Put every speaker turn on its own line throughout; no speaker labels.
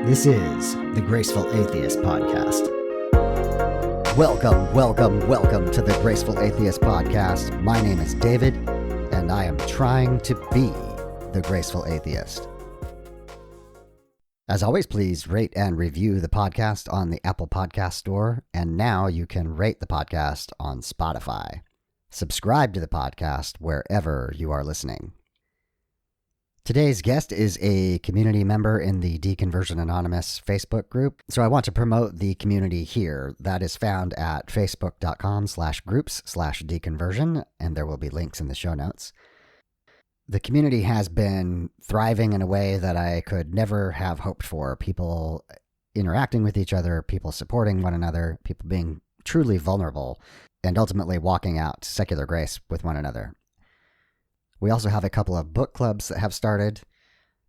This is the Graceful Atheist Podcast. Welcome to the Graceful Atheist Podcast. My name is David, and I am trying to be the Graceful Atheist. As always, please rate and review the podcast on the Apple Podcast Store, and now you can rate the podcast on Spotify. Subscribe to the podcast wherever you are listening. Today's guest is a community member in the Deconversion Anonymous Facebook group, so I want to promote the community here. That is found at facebook.com/groups/deconversion, and there will be links in the show notes. The community has been thriving in a way that I could never have hoped for. People interacting with each other, people supporting one another, people being truly vulnerable, and ultimately walking out secular grace with one another. We also have a couple of book clubs that have started,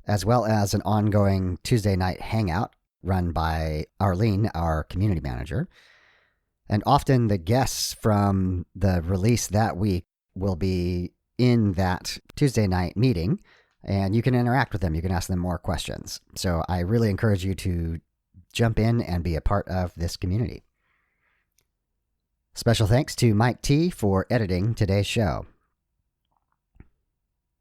as well as an ongoing Tuesday night hangout run by Carlene, our community manager. And often the guests from the release that week will be in that Tuesday night meeting, and you can interact with them. You can ask them more questions. So I really encourage you to jump in and be a part of this community. Special thanks to Mike T for editing today's show.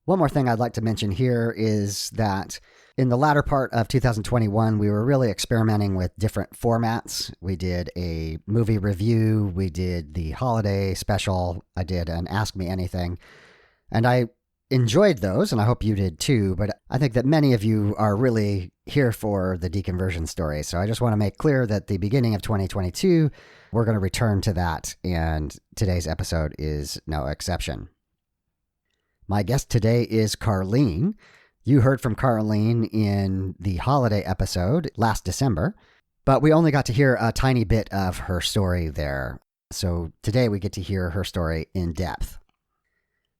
One more thing I'd like to mention here is that in the latter part of 2021, we were really experimenting with different formats. We did a movie review, we did the holiday special, I did an Ask Me Anything, and I enjoyed those, and I hope you did too, but I think that many of you are really here for the deconversion story. So I just want to make clear that the beginning of 2022, we're going to return to that, and today's episode is no exception. My guest today is Carlene. You heard from Carlene in the holiday episode last December, but we only got to hear a tiny bit of her story there. So today we get to hear her story in depth.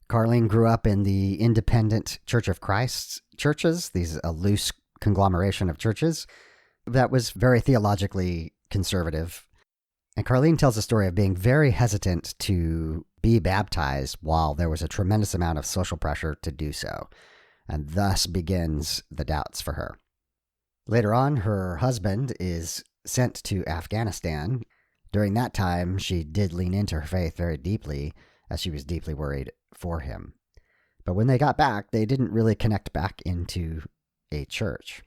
Carlene grew up in the Independent Church of Christ churches, these a loose conglomeration of churches that was very theologically conservative. And Carlene tells the story of being very hesitant to be baptized while there was a tremendous amount of social pressure to do so, and thus begins the doubts for her. Later on, her husband is sent to Afghanistan. During that time, she did lean into her faith very deeply, as she was deeply worried for him. But when they got back, they didn't really connect back into a church.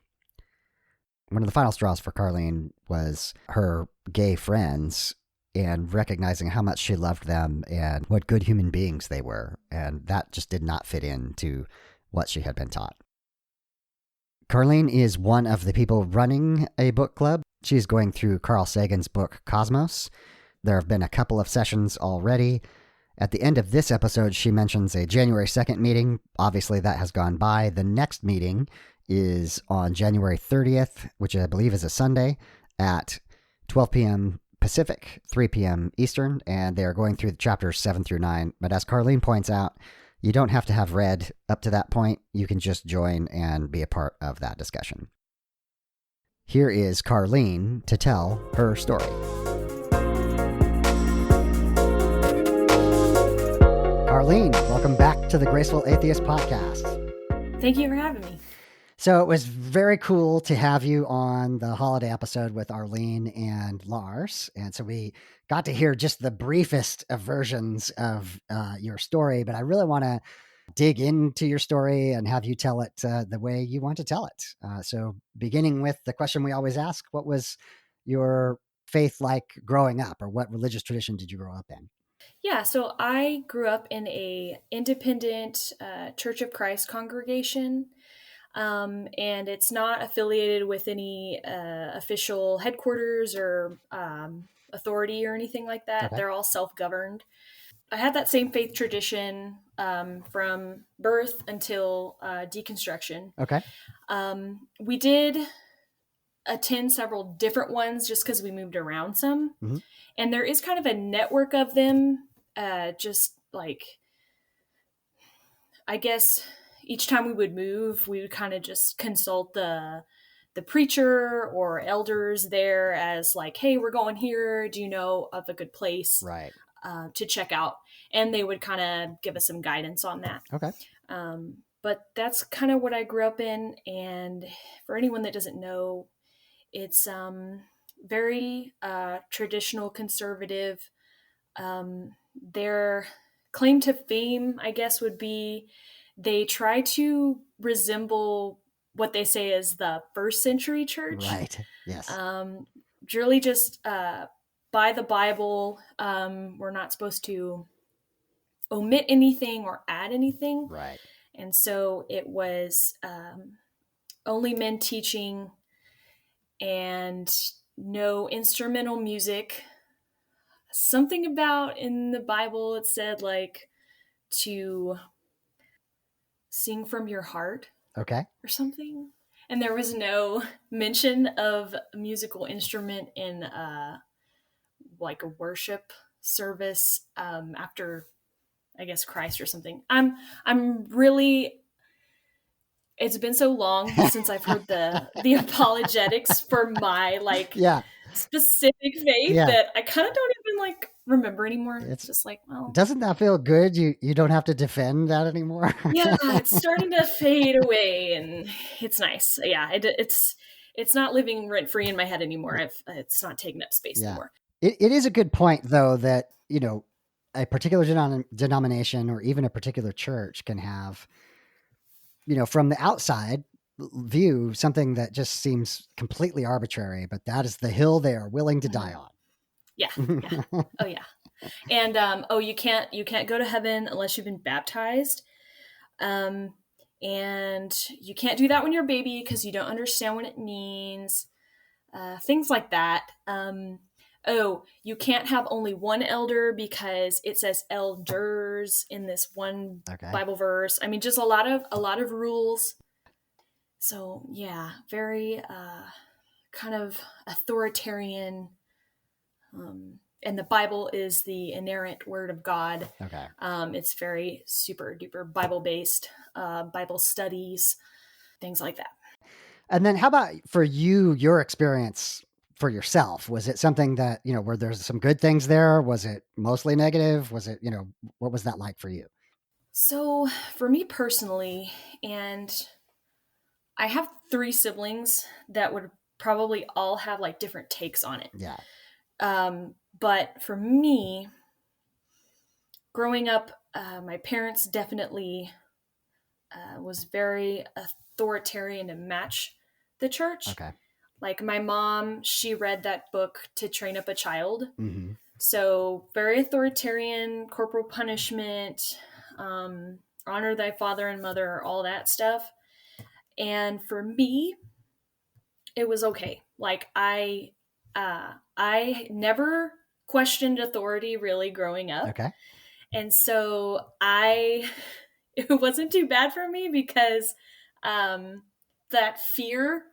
One of the final straws for Carlene was her gay friends and recognizing how much she loved them and what good human beings they were. And that just did not fit into what she had been taught. Carlene is one of the people running a book club. She's going through Carl Sagan's book, Cosmos. There have been a couple of sessions already. At the end of this episode, she mentions a January 2nd meeting. Obviously, that has gone by. The next meeting is on January 30th, which I believe is a Sunday, at 12 p.m. Pacific, 3 p.m. Eastern, and they are going through the chapters 7 through 9. But as Carlene points out, you don't have to have read up to that point. You can just join and be a part of that discussion. Here is Carlene to tell her story. Carlene, welcome back to the Graceful Atheist Podcast.
Thank you for having me.
So it was very cool to have you on the holiday episode with Arlene and Lars. And so we got to hear just the briefest of versions of your story, but I really want to dig into your story and have you tell it the way you want to tell it. So beginning with the question we always ask, what was your faith like growing up, or what religious tradition did you grow up in?
Yeah, so I grew up in a independent Church of Christ congregation. And it's not affiliated with any official headquarters or authority or anything like that.
Okay.
They're all self-governed. I had that same faith tradition from birth until deconstruction.
Okay.
We did attend several different ones just because we moved around some. Mm-hmm. And there is kind of a network of them, just like, I guess each time we would move, we would kind of just consult the preacher or elders there as like, hey, we're going here. Do you know of a good place
Right.
To check out? And they would kind of give us some guidance on that.
Okay.
But that's kind of what I grew up in. And for anyone that doesn't know, It's very traditional conservative. Their claim to fame, I guess, would be they try to resemble what they say is the first century church.
Right. Yes.
Um, really just by the Bible. We're not supposed to omit anything or add anything.
Right.
And so it was only men teaching and no instrumental music. Something about in the Bible, it said like to sing from your heart
Okay.
or something. And there was no mention of a musical instrument in like a worship service after, I guess, Christ or something. I'm really, it's been so long since I've heard the apologetics for my like
Yeah.
specific faith
Yeah.
that I kind of don't even like remember anymore. It's
It's
just like, well,
doesn't that feel good? You don't have to defend that anymore.
yeah, it's starting to fade away, and it's nice. Yeah, it's not living rent free in my head anymore. It's not taking up space
Yeah.
anymore.
It is a good point though that, a particular denomination or even a particular church can have, from the outside view, something that just seems completely arbitrary, but that is the hill they are willing to die
Yeah, yeah.
on.
Oh yeah. And you can't go to heaven unless you've been baptized. Um, and you can't do that when you're a baby because you don't understand what it means. Things like that. You can't have only one elder because it says elders in this one
Okay.
Bible verse. I mean, just a lot of rules. So yeah, very kind of authoritarian. And the Bible is the inerrant word of God.
Okay.
It's very super duper Bible based, Bible studies, things like that.
And then how about for you, your experience for yourself? Was it something that, were there some good things there? Was it mostly negative? Was it, what was that like for you?
So for me personally, and I have 3 siblings that would probably all have like different takes on it.
Yeah.
But for me, growing up, my parents definitely was very authoritarian to match the church.
Okay.
Like my mom, she read that book To Train Up a Child.
Mm-hmm.
So very authoritarian, corporal punishment, honor thy father and mother, all that stuff. And for me, it was okay. Like I never questioned authority really growing up.
Okay.
And so it wasn't too bad for me because that fear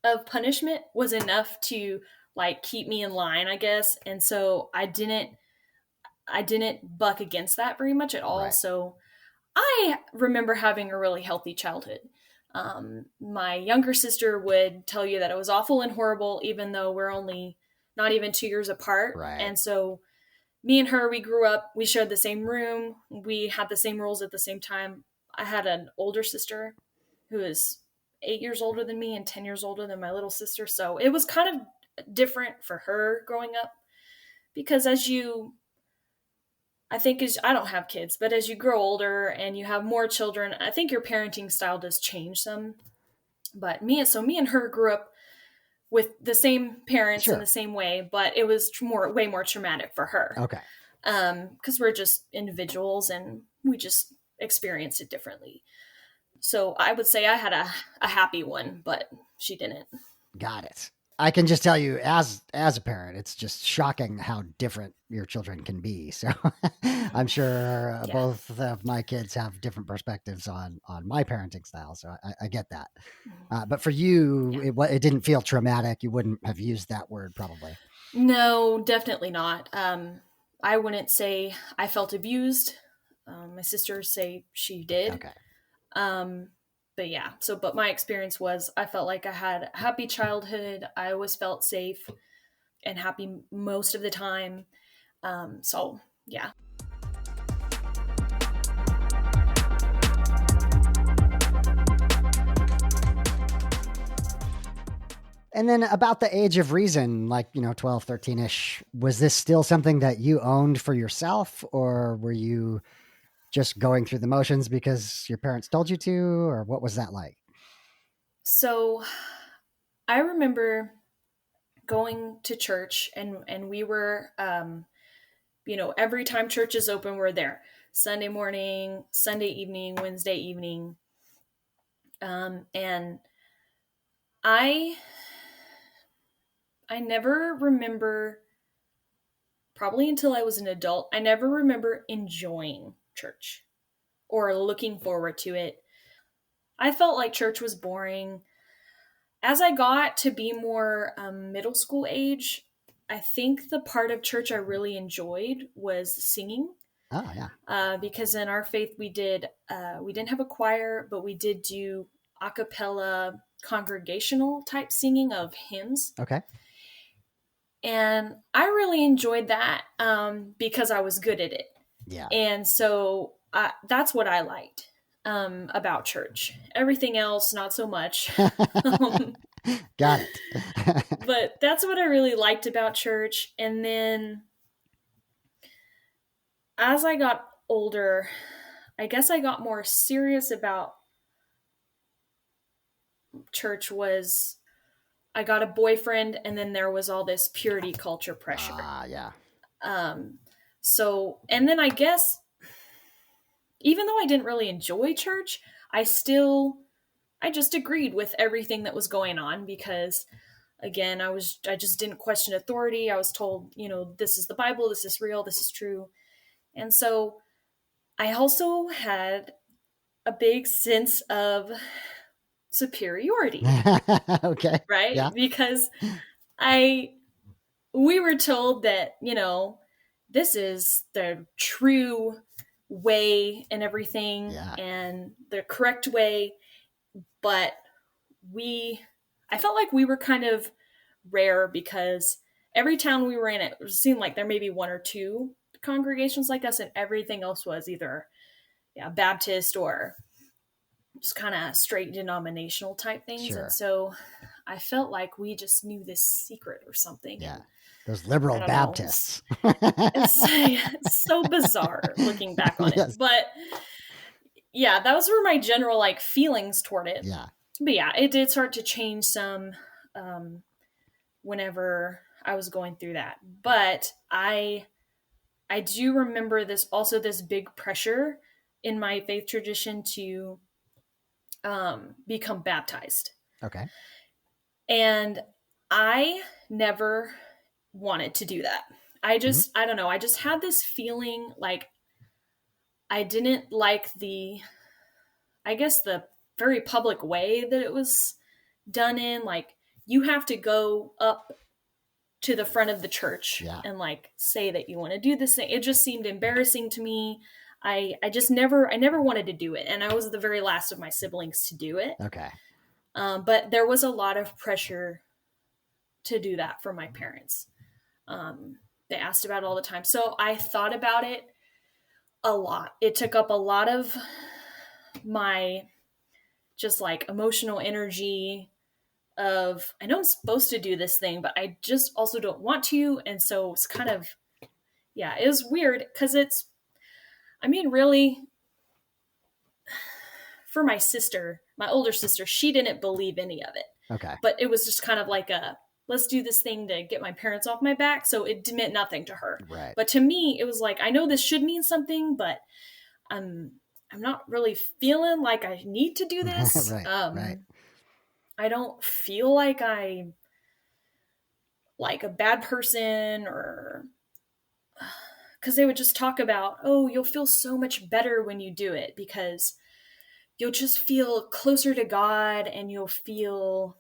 of punishment was enough to like keep me in line, I guess. And so I didn't buck against that very much at all.
Right.
So I remember having a really healthy childhood. My younger sister would tell you that it was awful and horrible, even though we're only not even 2 years apart.
Right.
And so me and her, we grew up, we shared the same room. We had the same rules at the same time. I had an older sister who is 8 years older than me and 10 years older than my little sister. So it was kind of different for her growing up because I don't have kids, but as you grow older and you have more children, I think your parenting style does change some. But me and her grew up with the same parents
Sure.
in the same way, but it was way more traumatic for her.
Okay.
Because we're just individuals and we just experience it differently. So I would say I had a happy one, but she didn't.
Got it. I can just tell you as a parent, it's just shocking how different your children can be. So I'm sure both of my kids have different perspectives on my parenting style. So I get that. But for you, it didn't feel traumatic. You wouldn't have used that word probably.
No, definitely not. I wouldn't say I felt abused. My sisters say she did.
Okay.
But yeah, but my experience was I felt like I had a happy childhood. I always felt safe and happy most of the time. So yeah.
And then about the age of reason, like, 12, 13-ish, was this still something that you owned for yourself, or were you just going through the motions because your parents told you to, or what was that like?
So I remember going to church, and we were, every time church is open, we're there. Sunday morning, Sunday evening, Wednesday evening. And I I never remember, probably until I was an adult, I never remember enjoying church or looking forward to it. I felt like church was boring. As I got to be more middle school age, I think the part of church I really enjoyed was singing.
Oh, yeah.
Because in our faith we didn't have a choir, but we did do a cappella congregational type singing of hymns.
Okay.
And I really enjoyed that because I was good at it.
Yeah.
And so that's what I liked about church. Everything else, not so much.
Got it.
But that's what I really liked about church. And then as I got older, I guess I got more serious about church. Was I got a boyfriend, and then there was all this purity culture pressure.
Yeah.
And then I guess, even though I didn't really enjoy church, I just agreed with everything that was going on because, again, I just didn't question authority. I was told, this is the Bible, this is real, this is true. And so I also had a big sense of superiority.
Okay.
Right?
Yeah.
Because we were told that, this is the true way and everything,
Yeah.
and the correct way. But I felt like we were kind of rare because every town we were in, it seemed like there may be one or two congregations like us, and everything else was either Baptist or just kind of straight denominational type things.
Sure.
And so I felt like we just knew this secret or something.
Yeah.
And
those liberal Baptists.
It's so bizarre looking back on it. But yeah, those were my general feelings toward it.
Yeah.
But yeah, it did start to change some whenever I was going through that. But I do remember this big pressure in my faith tradition to become baptized.
Okay.
And I never wanted to do that. I don't know. I just had this feeling like I didn't like the very public way that it was done in. Like, you have to go up to the front of the church and say that you want to do this thing. It just seemed embarrassing to me. I never wanted to do it. And I was the very last of my siblings to do it.
Okay.
But there was a lot of pressure to do that from my parents. They asked about it all the time. So I thought about it a lot. It took up a lot of my just emotional energy of, I know I'm supposed to do this thing, but I just also don't want to. And so it's kind of, it was weird because really, for my sister, my older sister, she didn't believe any of it.
Okay.
But it was just kind of like let's do this thing to get my parents off my back. So it meant nothing to her.
Right.
But to me, it was like, I know this should mean something, but I'm not really feeling like I need to do this.
Right.
I don't feel like I'm like a bad person, or because they would just talk about, oh, you'll feel so much better when you do it because you'll just feel closer to God and you'll feel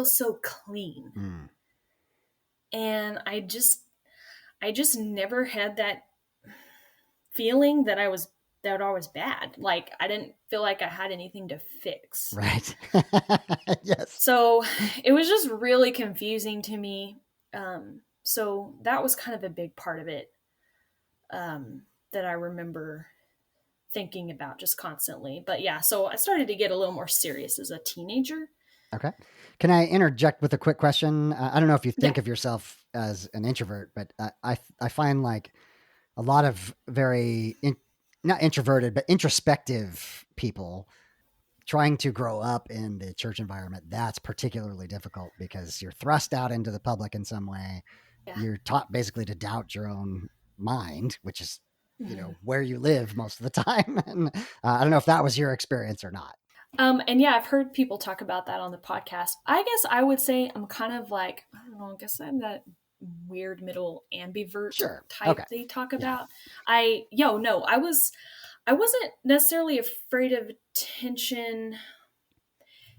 so clean.
Mm.
And I just never had that feeling that I was bad. Like, I didn't feel like I had anything to fix.
Right. Yes.
So it was just really confusing to me. So that was kind of a big part of it that I remember thinking about just constantly. But yeah, so I started to get a little more serious as a teenager.
Okay. Can I interject with a quick question? I don't know if you
Yeah.
think of yourself as an introvert, but I find like a lot of not introverted, but introspective people trying to grow up in the church environment. That's particularly difficult because you're thrust out into the public in some way.
Yeah.
You're taught basically to doubt your own mind, which is,
Mhm.
where you live most of the time. And I don't know if that was your experience or not.
And yeah, I've heard people talk about that on the podcast. I guess I would say I'm kind of like, I don't know, I guess I'm that weird middle ambivert
Sure. Okay.
type they talk
Yeah.
about. No, I wasn't necessarily afraid of attention.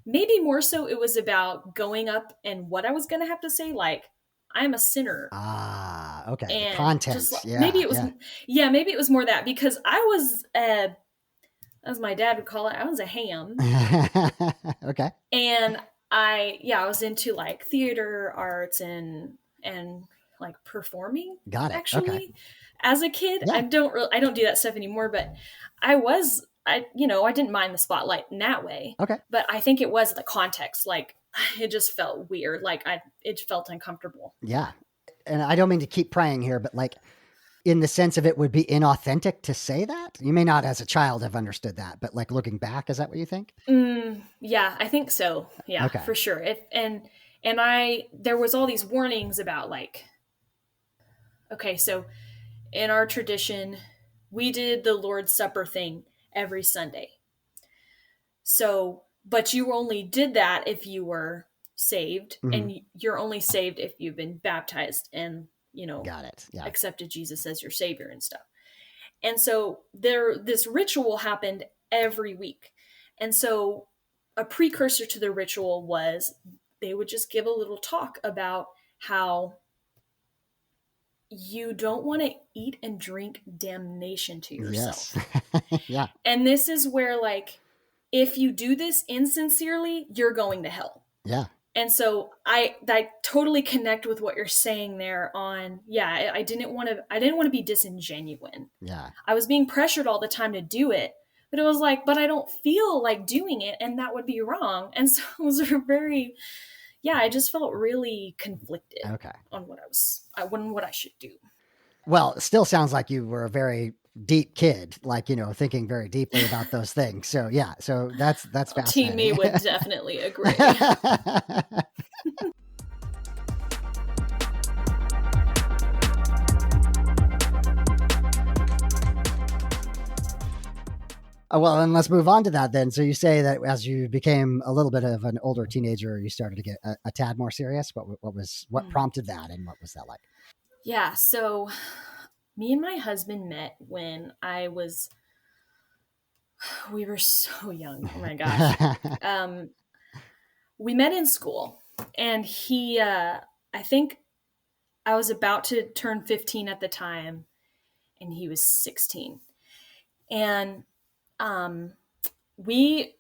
Maybe more so it was about going up and what I was going to have to say. Like, I'm a sinner.
Ah, okay. The
And just
content.
maybe
Yeah.
it was,
Yeah.
yeah, maybe it was more that because I was, as my dad would call it, I was a ham.
Okay.
And I was into like theater arts and like performing
Got it. Okay.
actually as a kid.
Yeah.
I don't do that stuff anymore, but I didn't mind the spotlight in that way.
Okay.
But I think it was the context, like it just felt weird, like it felt uncomfortable.
Yeah. And I don't mean to keep prying here, but like in the sense of it would be inauthentic to say that? You may not as a child have understood that, but like looking back, is that what you think?
Yeah, I think so. Yeah,
Okay.
for sure. If and I there was all these warnings about like, okay, so in our tradition, we did the Lord's Supper thing every Sunday. So, but you only did that if you were saved,
Hmm.
and you're only saved if you've been baptized and,
Got it. Yeah.
accepted Jesus as your savior and stuff. And so this ritual happened every week. And so a precursor to the ritual was they would just give a little talk about how you don't want to eat and drink damnation to
Yes.
yourself.
Yeah.
And this is where, like, if you do this insincerely, you're going to hell.
Yeah.
And so I totally connect with what you're saying there on, yeah, I didn't want to be disingenuous.
Yeah.
I was being pressured all the time to do it, but it was like, but I don't feel like doing it, and that would be wrong. And so it was very, yeah, I just felt really conflicted
Okay.
on what I should do.
Well, it still sounds like you were a very deep kid, like, thinking very deeply about those things. So yeah, so that's
Team me
fascinating.
would definitely agree.
Well, then let's move on to that then. So you say that as you became a little bit of an older teenager, you started to get a tad more serious. What prompted that, and what was that like?
Yeah, so me and my husband met when we were so young. Oh my gosh. We met in school, and I think I was about to turn 15 at the time, and he was 16. And um, we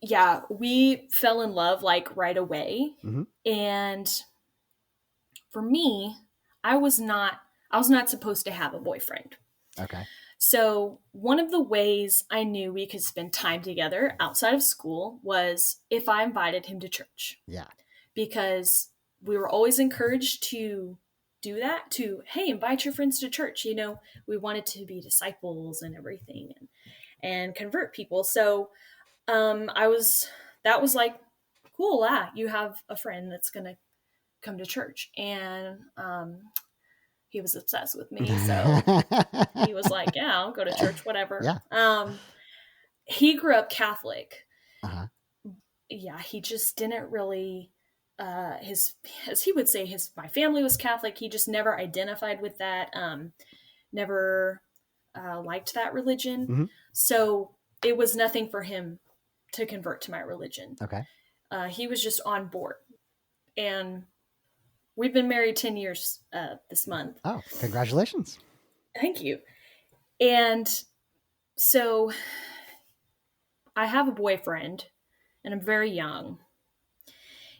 fell in love like right away.
Hmm.
And for me, I was not supposed to have a boyfriend.
Okay.
So, one of the ways I knew we could spend time together outside of school was if I invited him to church,
Yeah.
because we were always encouraged to do that, to, hey, invite your friends to church. We wanted to be disciples and everything, and convert people. So, that was like, cool, you have a friend that's going to come to church. And he was obsessed with me. So he was like, yeah, I'll go to church, whatever.
Yeah.
He grew up Catholic.
Uh-huh.
Yeah, he just didn't really, as he would say, my family was Catholic. He just never identified with that, never liked that religion.
Hmm.
So it was nothing for him to convert to my religion.
Okay.
He was just on board. And we've been married 10 years this month.
Oh, congratulations.
Thank you. And so I have a boyfriend, and I'm very young.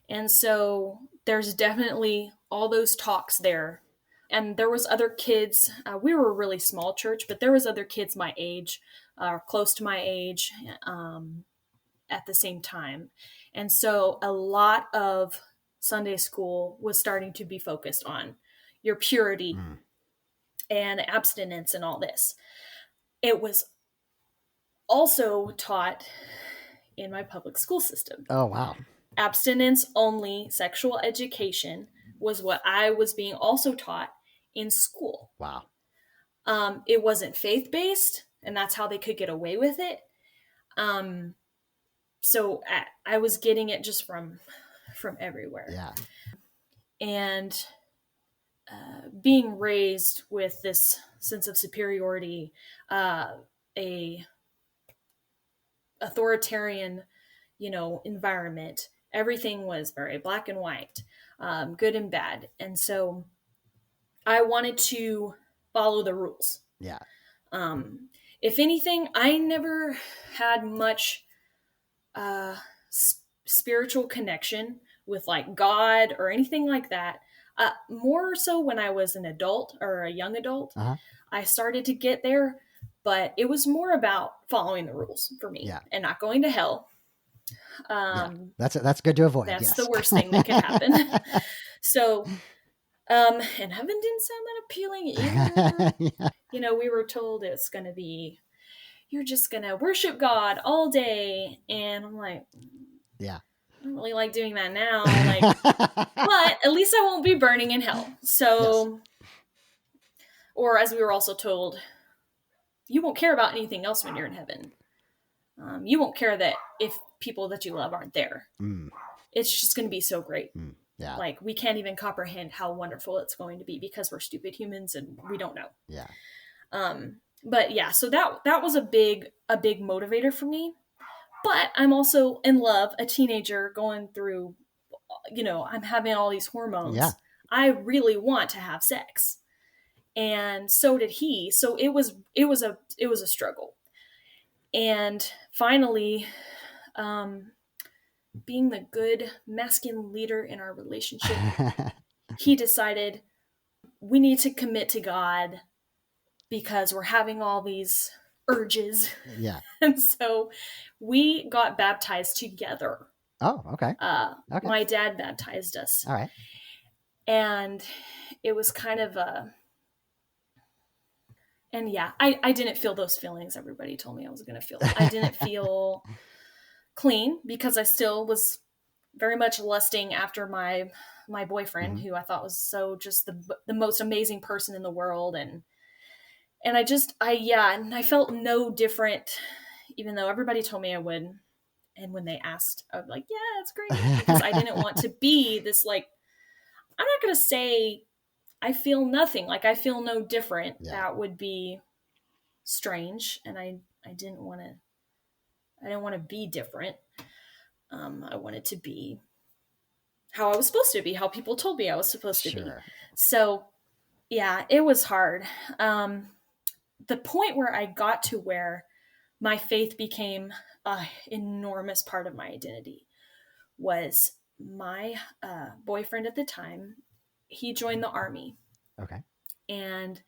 And so there's definitely all those talks there. And there was other kids. We were a really small church, but there was other kids my age, close to my age, at the same time. And so a lot of Sunday school was starting to be focused on your purity and abstinence and all this. It was also taught in my public school system.
Oh, wow.
Abstinence only sexual education was what I was being also taught in school.
Wow.
It wasn't faith-based, and that's how they could get away with it. So I was getting it just from everywhere.
Yeah.
And being raised with this sense of superiority, a authoritarian, environment. Everything was very black and white, good and bad. And so I wanted to follow the rules.
Yeah.
If anything, I never had much spiritual connection with like God or anything like that. More so when I was an adult or a young adult, I started to get there, but it was more about following the rules for me and not going to hell.
That's good to avoid.
That's the worst thing that could happen. So, and heaven didn't sound that appealing either. We were told it's going to be, you're just going to worship God all day. And I'm like, I don't really like doing that now. But at least I won't be burning in hell. So, or as we were also told, you won't care about anything else when you're in heaven. You won't care that if people that you love aren't there. It's just going to be so great.
Yeah.
Like we can't even comprehend how wonderful it's going to be because we're stupid humans and we don't know.
Yeah.
But yeah, so that was a big motivator for me. But I'm also in love, a teenager going through, I'm having all these hormones.
Yeah.
I really want to have sex. And so did he. So it was a struggle. And finally, being the good masculine leader in our relationship, he decided we need to commit to God because we're having all these urges.
Yeah.
And so we got baptized together.
Oh, okay.
My dad baptized us.
All right.
And it was kind of and yeah, I didn't feel those feelings everybody told me I was going to feel. I didn't feel clean because I still was very much lusting after my boyfriend, who I thought was so just the most amazing person in the world. And I felt no different, even though everybody told me I would. And when they asked, I was like, yeah, it's great. Because I didn't want to be this, I'm not going to say I feel nothing. I feel no different.
Yeah.
That would be strange. And I didn't want to be different. I wanted to be how I was supposed to be, how people told me I was supposed to be. So yeah, it was hard. The point where I got to where my faith became an enormous part of my identity was my boyfriend at the time. He joined the Army.
Okay.
And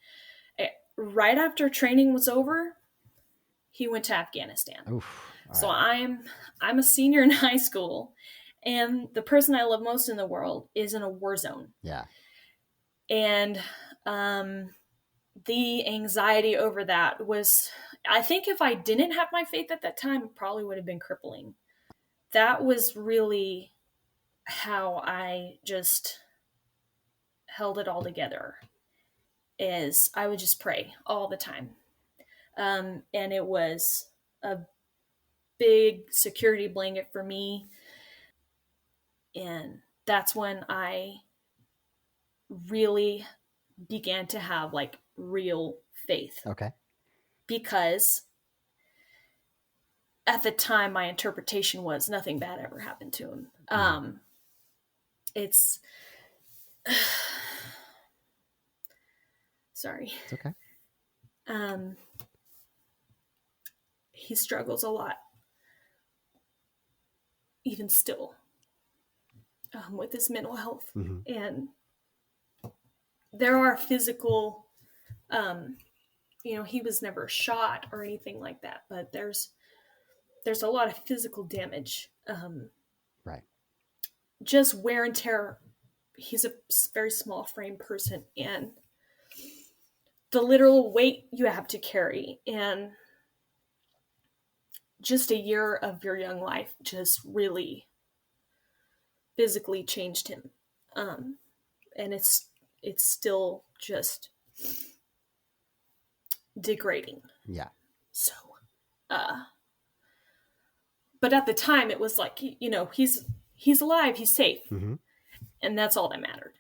right after training was over, he went to Afghanistan.
Oof.
So I'm a senior in high school, and the person I love most in the world is in a war zone.
Yeah.
And the anxiety over that was, I think if I didn't have my faith at that time, it probably would have been crippling. That was really how I just held it all together, is I would just pray all the time. And it was a big security blanket for me. And that's when I really began to have real faith.
Okay.
Because at the time, my interpretation was nothing bad ever happened to him. It's sorry.
It's okay.
He struggles a lot, even still, with his mental health. And there are physical, he was never shot or anything like that, but there's a lot of physical damage just wear and tear. He's a very small frame person, and the literal weight you have to carry, and just a year of your young life just really physically changed him. And it's still just degrading.
Yeah.
So, but at the time it was like, he's alive, he's safe,
Mm-hmm.
and that's all that mattered.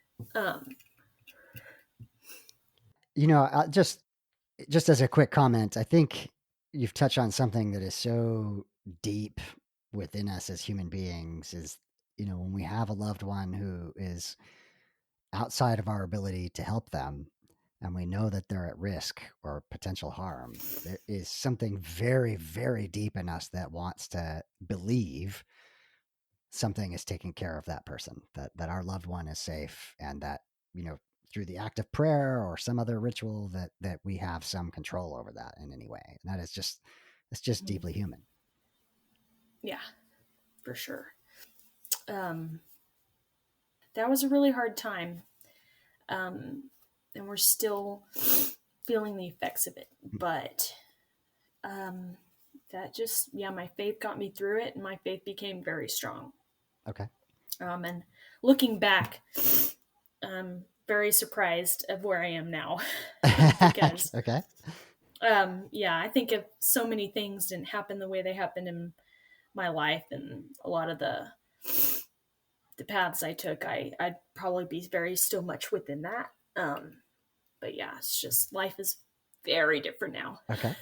Just as a quick comment, I think you've touched on something that is so deep within us as human beings is, when we have a loved one who is outside of our ability to help them and we know that they're at risk or potential harm, there is something very, very deep in us that wants to believe something is taking care of that person, that our loved one is safe, and that, through the act of prayer or some other ritual that we have some control over that in any way. And that is just, it's just deeply human.
Yeah, for sure. That was a really hard time. And we're still feeling the effects of it. But that just, my faith got me through it, and my faith became very strong.
Okay.
And looking back, I'm very surprised of where I am now. Because,
okay.
I think if so many things didn't happen the way they happened in my life, and a lot of the paths I took, I'd probably be very still much within that. But yeah, it's just, life is very different now.
Okay.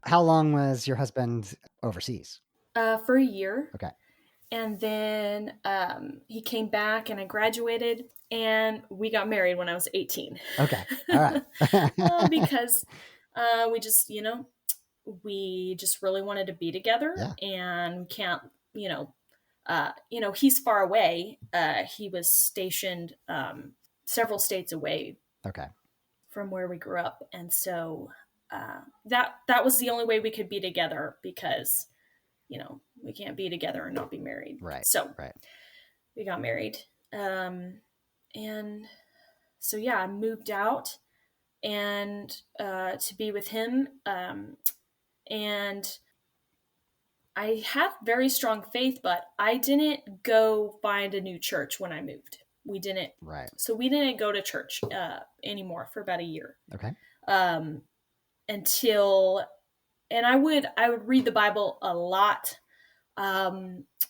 How long was your husband overseas?
For a year.
Okay.
And then he came back, and I graduated, and we got married when I was 18.
Okay. All right.
Because we just, we just really wanted to be together.
Yeah.
And can't, he's far away. He was stationed several states away.
Okay.
From where we grew up. And so that was the only way we could be together, because we can't be together and not be married.
Right.
So
right.
we got married. And so, I moved out and to be with him. And I had very strong faith, but I didn't go find a new church when I moved. We didn't.
Right.
So we didn't go to church anymore for about a year.
Okay.
And I would read the Bible a lot,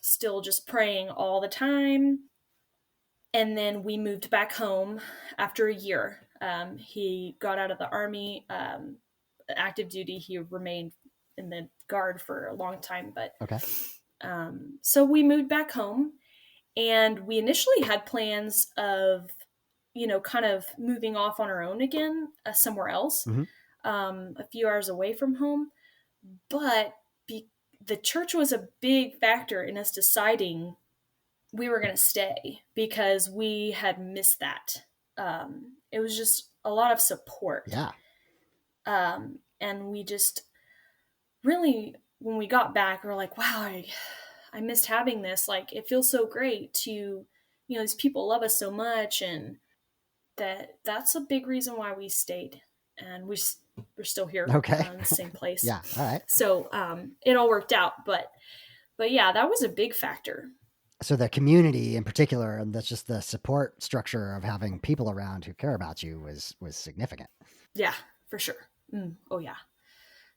still just praying all the time. And then we moved back home after a year. He got out of the Army, active duty. He remained in the Guard for a long time, but
okay.
So we moved back home, and we initially had plans of, kind of moving off on our own again, somewhere else, a few hours away from home. But the church was a big factor in us deciding we were going to stay, because we had missed that. It was just a lot of support.
Yeah.
And we just really, when we got back, we were like, wow, I missed having this. Like, it feels so great to, these people love us so much. And that's a big reason why we stayed. And we're still here.
Okay.
In the same place.
Yeah. All right.
So it all worked out. But yeah, that was a big factor.
So the community in particular, and that's just the support structure of having people around who care about you was significant.
Yeah, for sure. Oh yeah.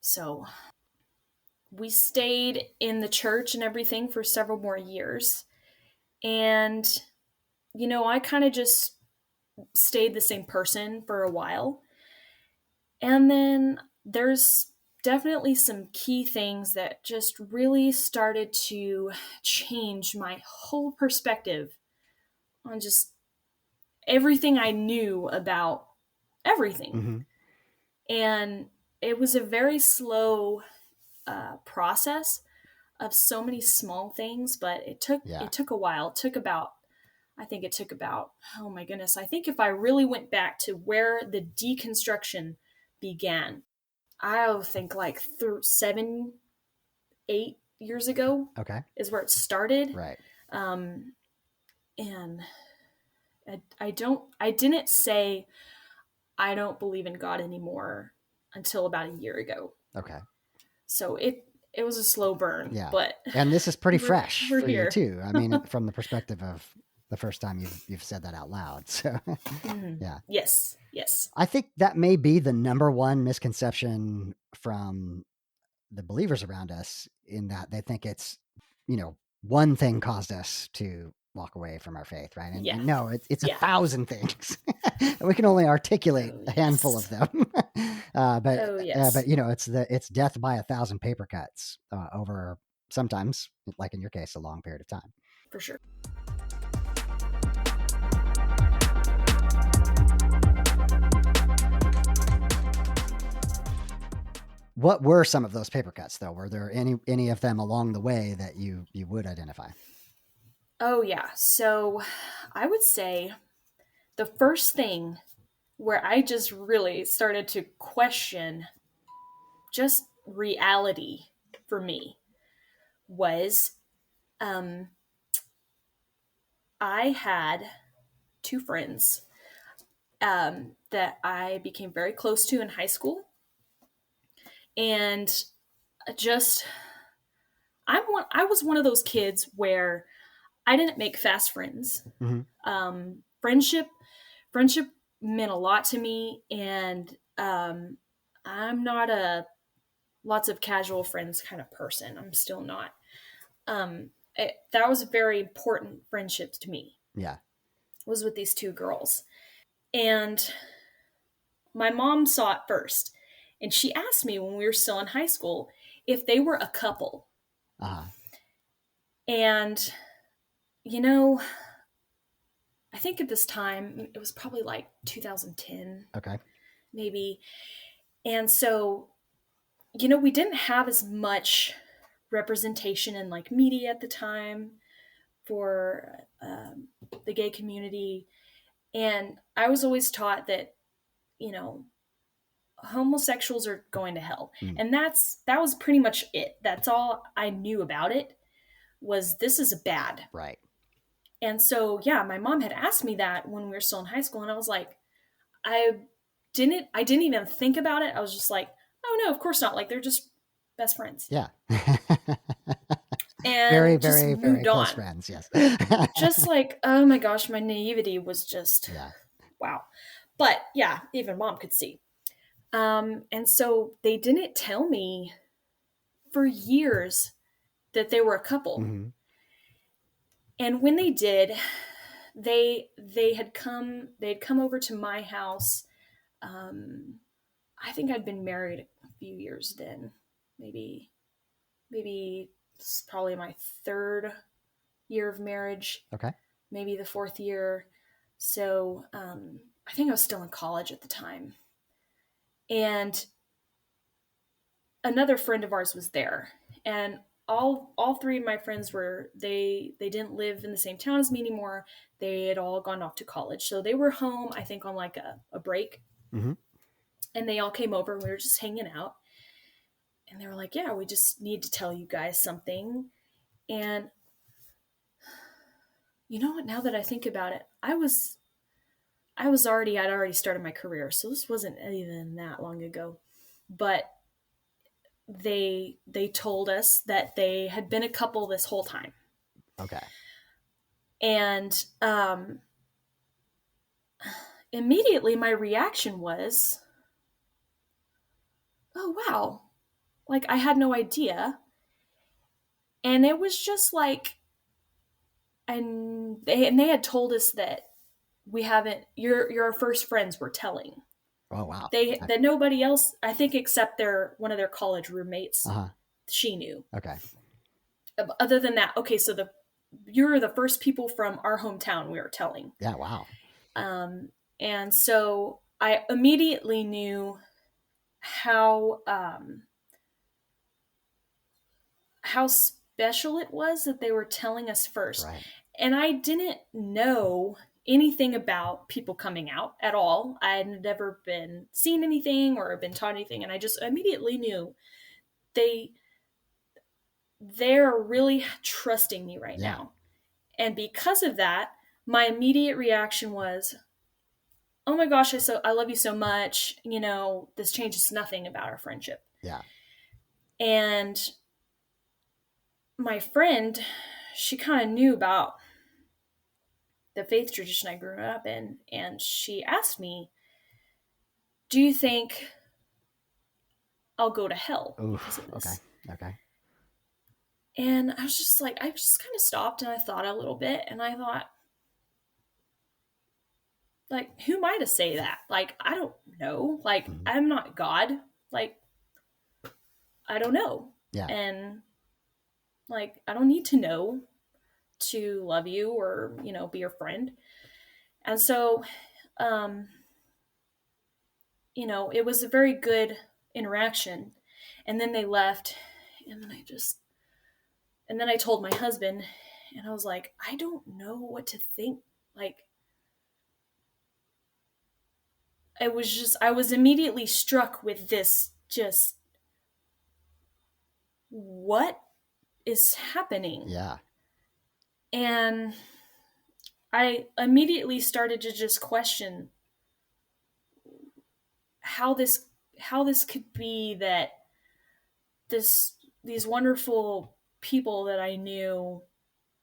So we stayed in the church and everything for several more years. And, I kind of just stayed the same person for a while. And then there's definitely some key things that just really started to change my whole perspective on just everything I knew about everything.
Mm-hmm.
And it was a very slow process of so many small things, but it took a while. I think it took about, oh my goodness, I think if I really went back to where the deconstruction began. I think like 7, 8 years ago
Okay.
is where it started.
Right.
Um, and I didn't say I don't believe in God anymore until about a year ago.
Okay.
So it was a slow burn,
Yeah.
but
And this is pretty fresh
we're
for you
here.
too. I mean, from the perspective of the first time you've said that out loud. So, yeah.
Yes. Yes.
I think that may be the number one misconception from the believers around us, in that they think it's, one thing caused us to walk away from our faith, right? And,
Yeah.
and no, it's
Yeah.
1,000 things. And we can only articulate
Oh
a handful of
yes.
them. but
Oh yes.
it's death by 1,000 paper cuts over, sometimes, like in your case, a long period of time.
For sure.
What were some of those paper cuts, though? Were there any of them along the way that you would identify?
Oh yeah. So I would say the first thing where I just really started to question just reality for me was um, I had two friends that I became very close to in high school, and just I was one of those kids where I didn't make fast friends.
Mm-hmm.
Friendship meant a lot to me, and I'm not a lots of casual friends kind of person. I'm still not. That was very important friendships to me.
Yeah.
Was with these two girls, and my mom saw it first, and she asked me when we were still in high school if they were a couple.
Uh-huh.
And you know, I think at this time it was probably like 2010,
Okay.
maybe. And so, we didn't have as much representation in like media at the time for the gay community. And I was always taught that, you know, homosexuals are going to hell.
Mm.
And that was pretty much it. That's all I knew about it, was this is bad.
Right.
And so, yeah, my mom had asked me that when we were still in high school, and I was like, I I didn't even think about it. I was just like, oh no, of course not. Like, they're just best friends.
Yeah. Very,
And just
very, very
moved
close
on.
friends. Yes.
Just like, oh my gosh, my naivety was just,
Yeah.
wow. But yeah, even mom could see. And so they didn't tell me for years that they were a couple.
Mm-hmm.
And when they did, they had come over to my house. I think I'd been married a few years then, maybe it's probably my third year of marriage,
Okay.
maybe the fourth year. So I think I was still in college at the time, and another friend of ours was there, and all three of my friends were they didn't live in the same town as me anymore. They had all gone off to college, so they were home, I think, on like a break.
Mm-hmm.
And they all came over, and we were just hanging out, and they were like, yeah, we just need to tell you guys something. And you know what, now that I think about it, I'd already started my career, so this wasn't even that long ago. But they told us that they had been a couple this whole time.
Okay.
And immediately my reaction was, oh wow, like I had no idea. And it was just like, and they had told us that we haven't, you're our first friends we're telling.
Oh wow.
That nobody else, I think, except one of their college roommates,
Uh-huh.
she knew.
Okay.
Other than that, okay, so you're the first people from our hometown we were telling.
Yeah. Wow.
And so I immediately knew how special it was that they were telling us first.
Right.
And I didn't know anything about people coming out at all. I had never been seen anything or been taught anything, and I just immediately knew they they're really trusting me right
Yeah.
now. And because of that, my immediate reaction was, "Oh my gosh, I love you so much. This changes nothing about our friendship."
Yeah.
And my friend, she kind of knew about the faith tradition I grew up in, and she asked me, "Do you think I'll go to hell because
Oof.
of
Okay.
this?"
Okay.
And I was just like, I just kind of stopped and I thought a little bit, and I thought, like, who am I to say that? Like, I don't know. Like,
Mhm.
I'm not God. Like, I don't know.
Yeah.
And, like, I don't need to know to love you or, be your friend. And so, um, it was a very good interaction. And then they left, and then I told my husband, and I was like, I don't know what to think. Like, I was immediately struck with this, just what is happening?
Yeah.
And I immediately started to just question how this could be that this these wonderful people that I knew,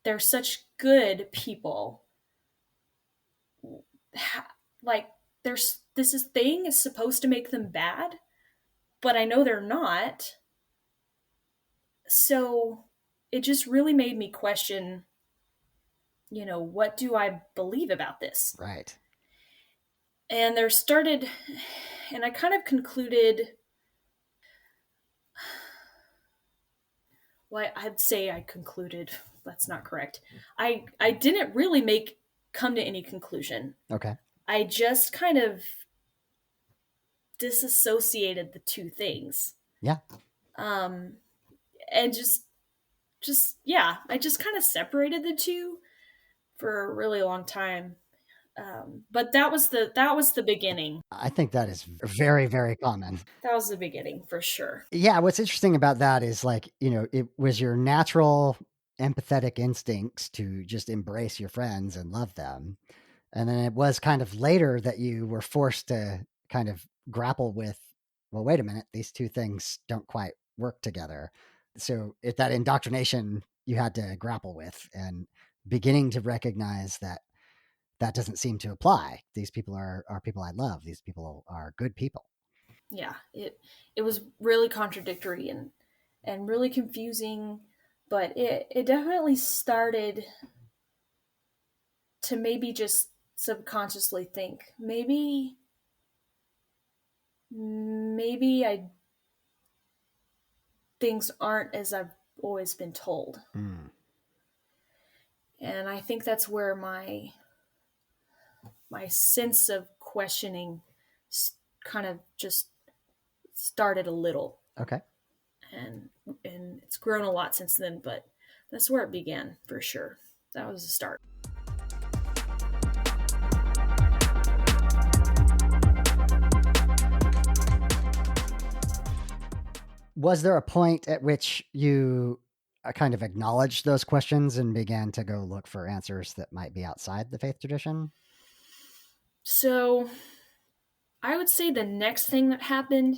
they're such good people. Like, there's this thing is supposed to make them bad, but I know they're not. So it just really made me question, what do I believe about this?
Right.
And I kind of concluded, well, I'd say I concluded, that's not correct. I didn't really come to any conclusion.
Okay.
I just kind of disassociated the two things.
Yeah.
Um, and yeah, I just kind of separated the two for a really long time. But that was the beginning.
I think that is very, very common.
That was the beginning for sure.
Yeah. What's interesting about that is like, it was your natural empathetic instincts to just embrace your friends and love them. And then it was kind of later that you were forced to kind of grapple with, well, wait a minute, these two things don't quite work together. So that indoctrination you had to grapple with, and beginning to recognize that that doesn't seem to apply. These people are people I love. These people are good people.
Yeah, it was really contradictory and really confusing, but it definitely started to maybe just subconsciously think, maybe I things aren't as I've always been told.
Mm,
And I think that's where my sense of questioning kind of just started a little,
okay.
and and it's grown a lot since then, but that's where it began for sure. That was the start.
Was there a point at which you kind of acknowledged those questions and began to go look for answers that might be outside the faith tradition?
So I would say the next thing that happened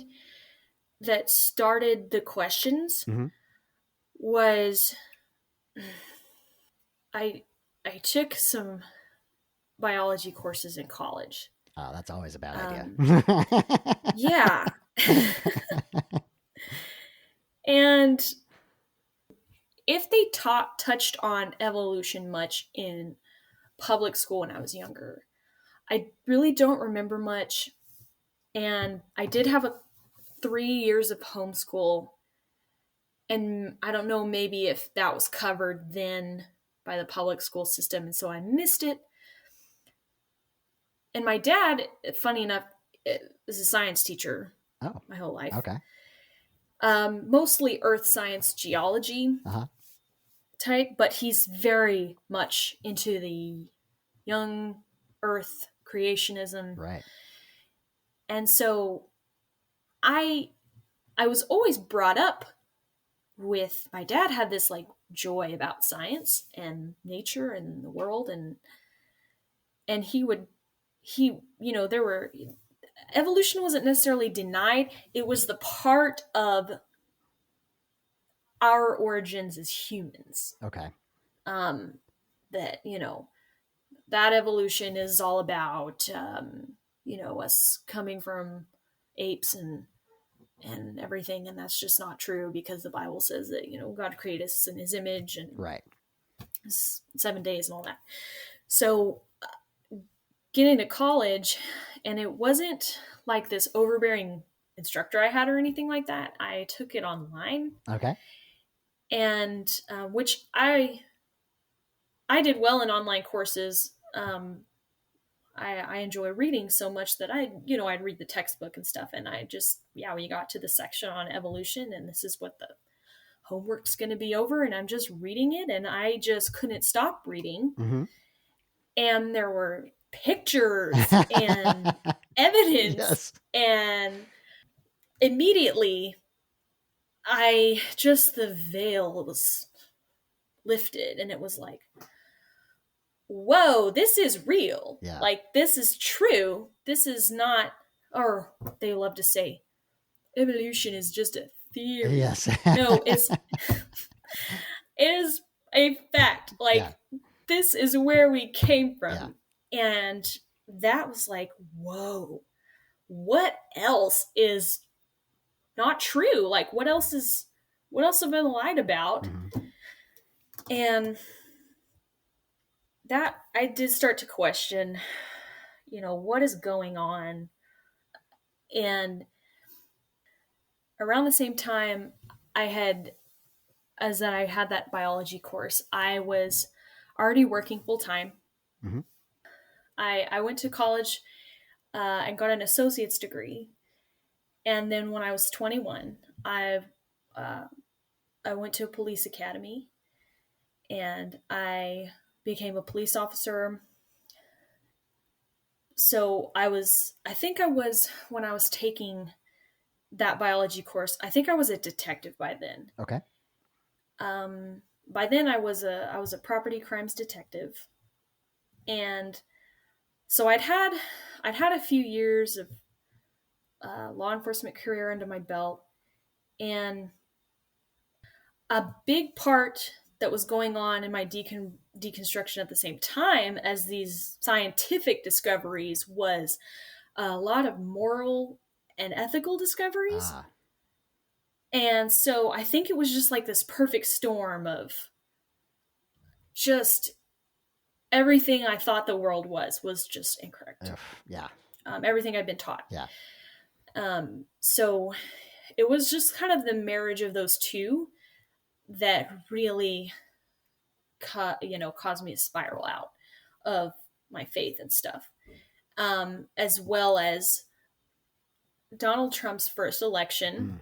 that started the questions
Mm-hmm.
was I I took some biology courses in college.
Oh, that's always a bad idea.
Um, yeah, and if they touched on evolution much in public school when I was younger, I really don't remember much. And I did have 3 years of homeschool, and I don't know, maybe if that was covered then by the public school system, and so I missed it. And my dad, funny enough, is a science teacher
Oh,
my whole life.
okay.
Mostly earth science, geology
Uh-huh.
type, but he's very much into the young earth creationism.
Right.
And so I I was always brought up with, my dad had this like joy about science and nature and the world, and he there were, evolution wasn't necessarily denied, it was the part of our origins as humans,
Okay.
um that that evolution is all about us coming from apes and everything, and that's just not true, because the Bible says that God created us in his image, and
Right.
7 days and all that. So getting to college, and it wasn't like this overbearing instructor I had or anything like that. I took it online,
Okay.
and which I did well in online courses. I enjoy reading so much that I'd read the textbook and stuff, and I just, we got to the section on evolution, and this is what the homework's going to be over, and I'm just reading it, and I just couldn't stop reading.
Mm-hmm.
And there were pictures and evidence,
Yes.
and immediately the veil was lifted, and it was like, whoa, this is real.
Yeah.
Like, this is true. This is not, or they love to say, evolution is just a theory.
Yes.
No, it is a fact. Like,
Yeah.
this is where we came from. Yeah. And that was like, whoa, what else is not true? Like, what else have been lied about?
Mm-hmm.
And that, I did start to question, what is going on? And around the same time I had that biology course, I was already working full time.
Mm-hmm.
I went to college and got an associate's degree. And then when I was 21, I went to a police academy, and I became a police officer. So when I was taking that biology course, I think I was a detective by then.
Okay.
By then I was a property crimes detective. And so I'd had a few years of law enforcement career under my belt, and a big part that was going on in my deconstruction at the same time as these scientific discoveries was a lot of moral and ethical discoveries. And so I think it was just like this perfect storm of just everything I thought the world was just incorrect.
Yeah.
Everything I'd been taught.
Yeah.
So it was just kind of the marriage of those two that really caused me to spiral out of my faith and stuff. As well as Donald Trump's first election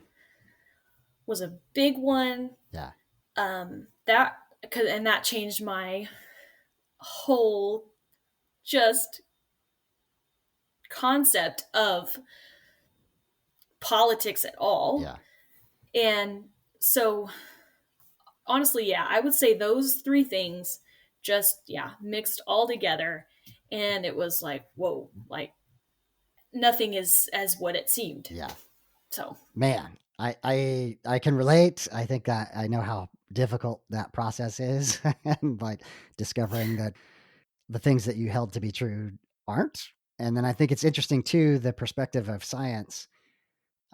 was a big one.
Yeah.
That changed my whole just concept of politics at all.
Yeah.
And so honestly, I would say those three things just, mixed all together. And it was like, whoa, like nothing is as what it seemed.
Yeah.
So,
man, I can relate. I think that I know how difficult that process is, and like discovering that the things that you held to be true aren't. And then I think it's interesting too, the perspective of science.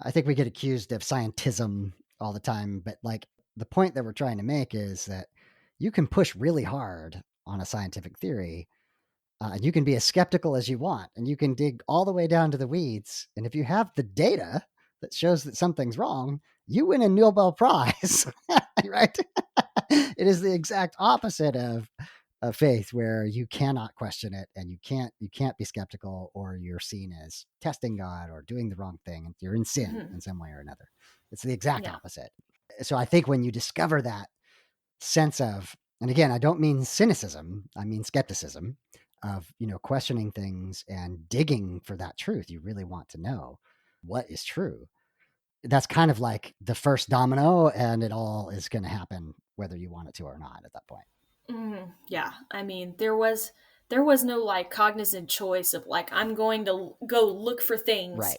I think we get accused of scientism all the time, but like the point that we're trying to make is that you can push really hard on a scientific theory. And you can be as skeptical as you want, and you can dig all the way down to the weeds. And if you have the data that shows that something's wrong, you win a Nobel Prize, right? It is the exact opposite of faith, where you cannot question it, and you can't be skeptical, or you're seen as testing God or doing the wrong thing, and you're in sin in some way or another. It's the exact opposite. So I think when you discover that sense of, and again, I don't mean cynicism, I mean skepticism. of, questioning things and digging for that truth. You really want to know what is true. That's kind of like the first domino, and it all is going to happen whether you want it to or not at that point.
Yeah, I mean, there was no like cognizant choice of like I'm going to go look for things,
Right.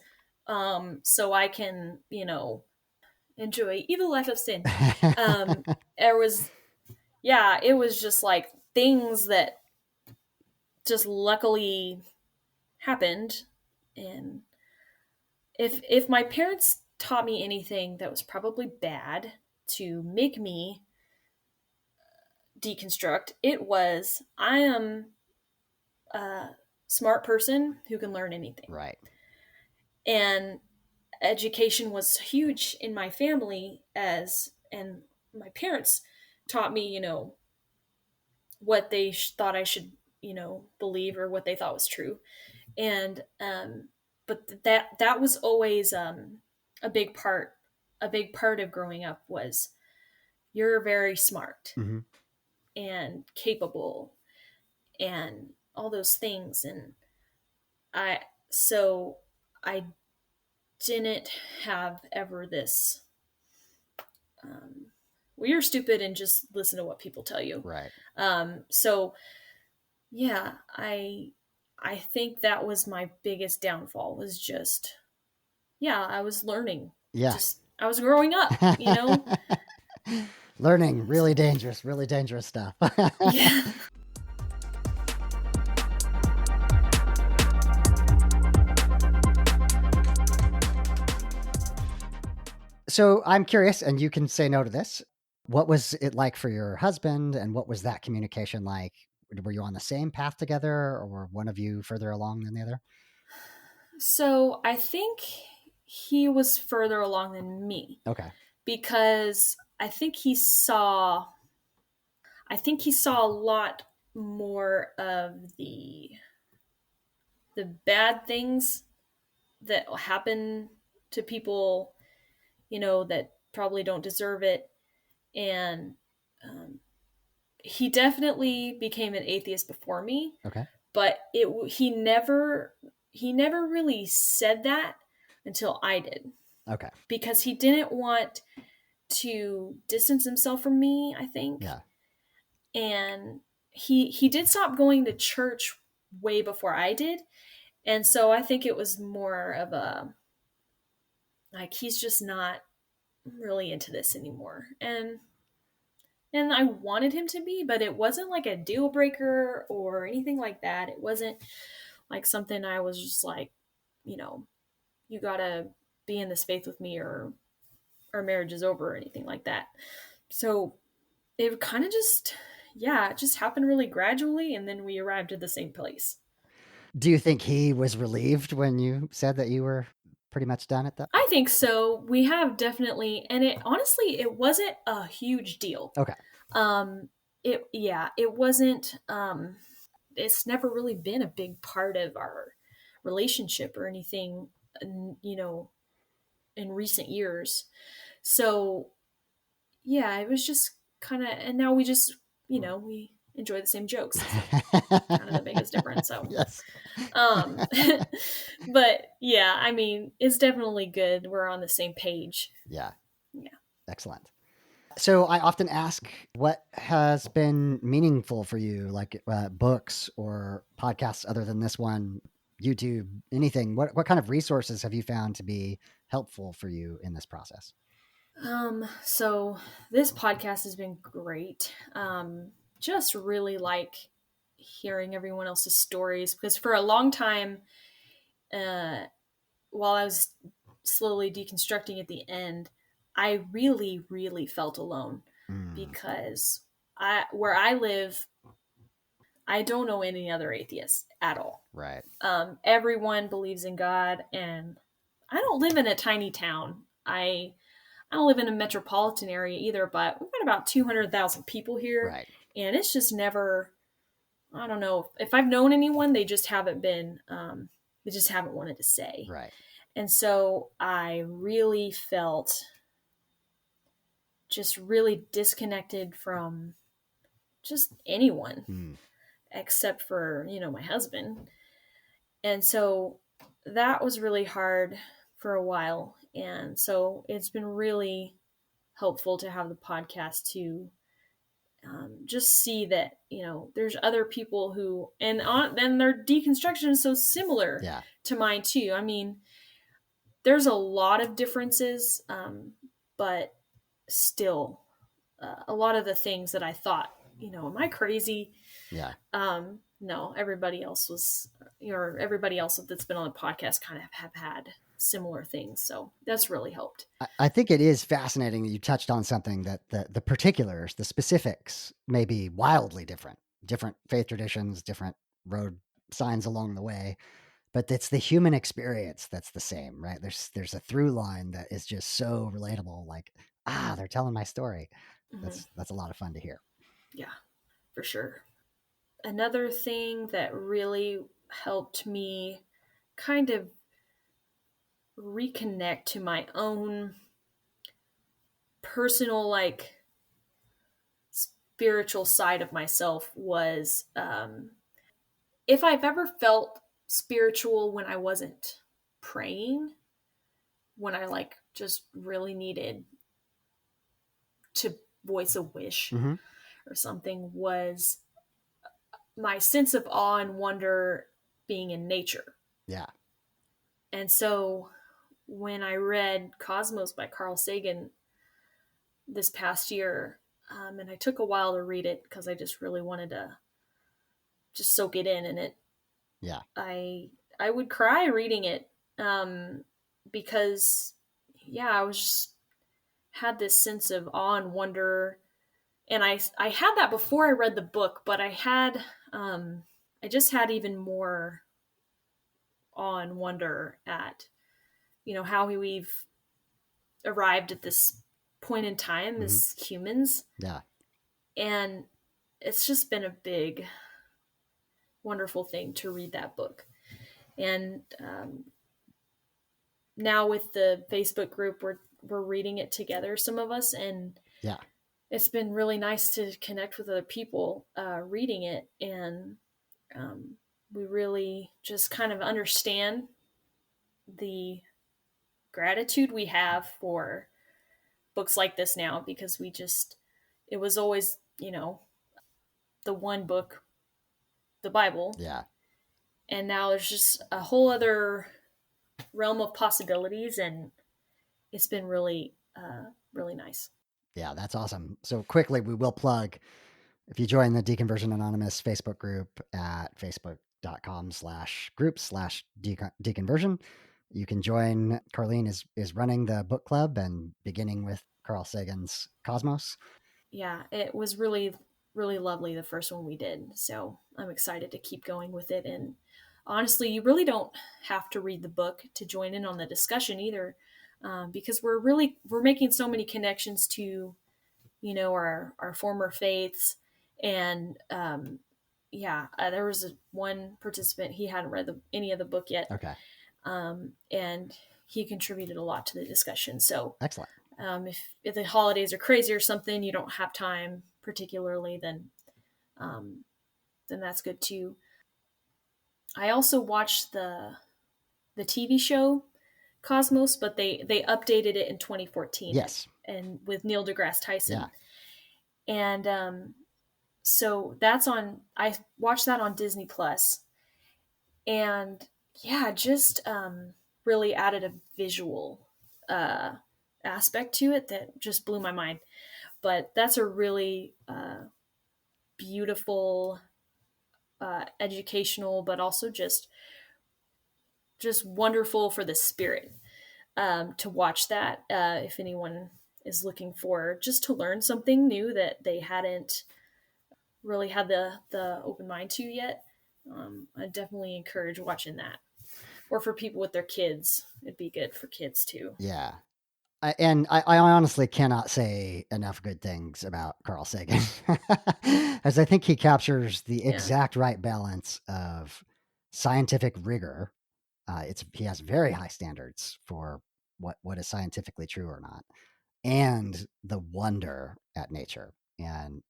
so I can enjoy the life of sin. There was Yeah, it was just like things that just luckily happened. And if my parents taught me anything that was probably bad to make me deconstruct, it was I am a smart person who can learn anything.
Right.
And education was huge in my family, and my parents taught me, what they thought I should, believe, or what they thought was true. And but that was always a big part of growing up was you're very smart
Mm-hmm.
and capable and all those things. And I so I didn't have ever this um, well, you're stupid and just listen to what people tell you.
Right.
So yeah, I think that was my biggest downfall, was just, yeah, I was learning.
Yeah.
Just I was growing up.
Learning, really dangerous stuff.
Yeah.
So I'm curious, and you can say no to this. What was it like for your husband, and what was that communication like? Were you on the same path together, or were one of you further along than the other?
So I think he was further along than me,
Okay.
because I think he saw a lot more of the bad things that happen to people, that probably don't deserve it. And um, he definitely became an atheist before me,
Okay.
but he never really said that until I did,
Okay.
because he didn't want to distance himself from me, I think.
Yeah.
And he did stop going to church way before I did. And so I think it was more of a, like, he's just not really into this anymore. And I wanted him to be, but it wasn't like a deal breaker or anything like that. It wasn't like something I was just like, you know, you gotta be in this faith with me, or our marriage is over, or anything like that. So it kind of just, yeah, it just happened really gradually, and then we arrived at the same place.
Do you think he was relieved when you said that you were pretty much done at that?
I think so. We have definitely, and it honestly, it wasn't a huge deal.
Okay.
It wasn't. It's never really been a big part of our relationship or anything, you know, in recent years. So yeah, it was just kind of, and now we just, we enjoy the same jokes. It's kind of the biggest difference. So,
Yes.
um, but yeah, I mean, it's definitely good. We're on the same page.
Yeah.
Yeah.
Excellent. So I often ask, what has been meaningful for you, like books or podcasts other than this one, YouTube, anything? What kind of resources have you found to be helpful for you in this process?
So this podcast has been great. Just really like hearing everyone else's stories, because for a long time, uh, while I was slowly deconstructing at the end, I really, really felt alone,
Mm,
because where I live, I don't know any other atheists at all.
right.
Everyone believes in God, and I don't live in a tiny town. I don't live in a metropolitan area either, but we've got about 200,000 people here,
Right.
and it's just never. I don't know if I've known anyone. They just haven't been. They just haven't wanted to say.
Right.
And so I really felt just really disconnected from just anyone.
Mm,
except for, my husband. And so that was really hard for a while. And so it's been really helpful to have the podcast to just see that, there's other people who, and their deconstruction is so similar
Yeah.
to mine too. I mean, there's a lot of differences, but still, a lot of the things that I thought, am I crazy?
Yeah.
No, everybody else was, or everybody else that's been on the podcast kind of have had similar things. So that's really helped.
I think it is fascinating that you touched on something that the particulars, the specifics may be wildly different faith traditions, different road signs along the way, but it's the human experience that's the same, right? There's a through line that is just so relatable. Like, they're telling my story.
Mm-hmm.
That's a lot of fun to hear.
Yeah, for sure. Another thing that really helped me kind of reconnect to my own personal, like, spiritual side of myself was, if I've ever felt spiritual when I wasn't praying, when I like just really needed to voice a wish
Mm-hmm.
or something, was my sense of awe and wonder being in nature.
Yeah.
And so when I read Cosmos by Carl Sagan this past year, and I took a while to read it because I just really wanted to just soak it in, and
Yeah.
I would cry reading it, because I was just had this sense of awe and wonder, and I had that before I read the book, but I just had even more awe and wonder at how we've arrived at this point in time
Mm-hmm.
as humans.
Yeah.
And it's just been a big, wonderful thing to read that book. And now with the Facebook group, we're reading it together, some of us, and
Yeah.
it's been really nice to connect with other people reading it, and we really just kind of understand the gratitude we have for books like this now, because it was always, the one book, the Bible.
Yeah.
And now there's just a whole other realm of possibilities, and it's been really, really nice.
Yeah. That's awesome. So quickly, we will plug, if you join the Deconversion Anonymous Facebook group at facebook.com/group/deconversion, you can join. Carlene is running the book club and beginning with Carl Sagan's Cosmos.
Yeah, it was really, really lovely the first one we did. So I'm excited to keep going with it. And honestly, you really don't have to read the book to join in on the discussion either, because we're making so many connections to our former faiths. And there was one participant, he hadn't read any of the book yet.
Okay.
And he contributed a lot to the discussion. So
Excellent.
If the holidays are crazy or something, you don't have time particularly, then that's good too. I also watched the TV show Cosmos, but they updated it in 2014.
Yes.
And with Neil deGrasse Tyson.
Yeah.
And so that's on. I watched that on Disney Plus, and just really added a visual aspect to it that just blew my mind. But that's a really beautiful, educational, but also just wonderful for the spirit, to watch that. If anyone is looking for just to learn something new that they hadn't really had the open mind to yet, I definitely encourage watching that. Or for people with their kids, it'd be good for kids too.
Yeah. I honestly cannot say enough good things about Carl Sagan, as I think he captures the exact right balance of scientific rigor. He has very high standards for what is scientifically true or not, and the wonder at nature. And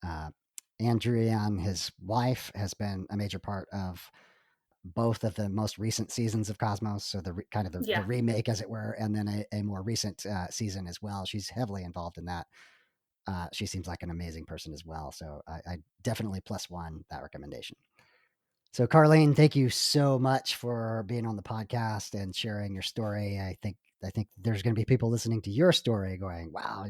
Andrian, his wife, has been a major part of both of the most recent seasons of Cosmos, so the remake, as it were, and then a more recent season as well. She's heavily involved in that. She seems like an amazing person as well, so I definitely +1 that recommendation. So, Carlene, thank you so much for being on the podcast and sharing your story. I think there's going to be people listening to your story going, "Wow,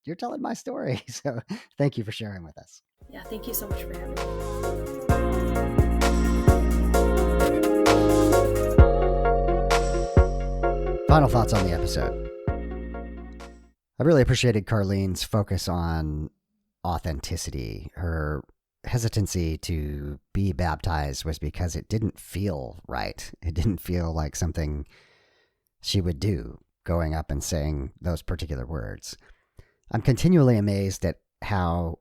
you're telling my story." So, thank you for sharing with us.
Yeah, thank you so much for having me.
Final thoughts on the episode. I really appreciated Carlene's focus on authenticity. Her hesitancy to be baptized was because it didn't feel right. It didn't feel like something she would do, going up and saying those particular words. I'm continually amazed at how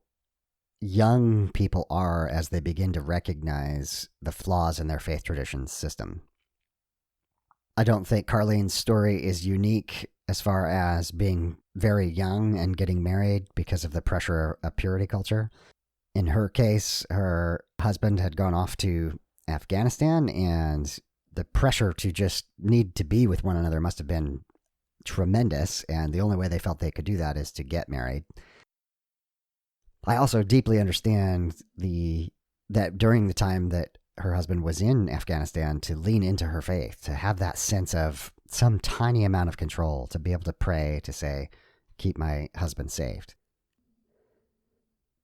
young people are as they begin to recognize the flaws in their faith tradition system. I don't think Carlene's story is unique as far as being very young and getting married because of the pressure of purity culture. In her case, her husband had gone off to Afghanistan, and the pressure to just need to be with one another must have been tremendous, and the only way they felt they could do that is to get married. I also deeply understand that during the time that her husband was in Afghanistan, to lean into her faith, to have that sense of some tiny amount of control, to be able to pray, to say, keep my husband saved.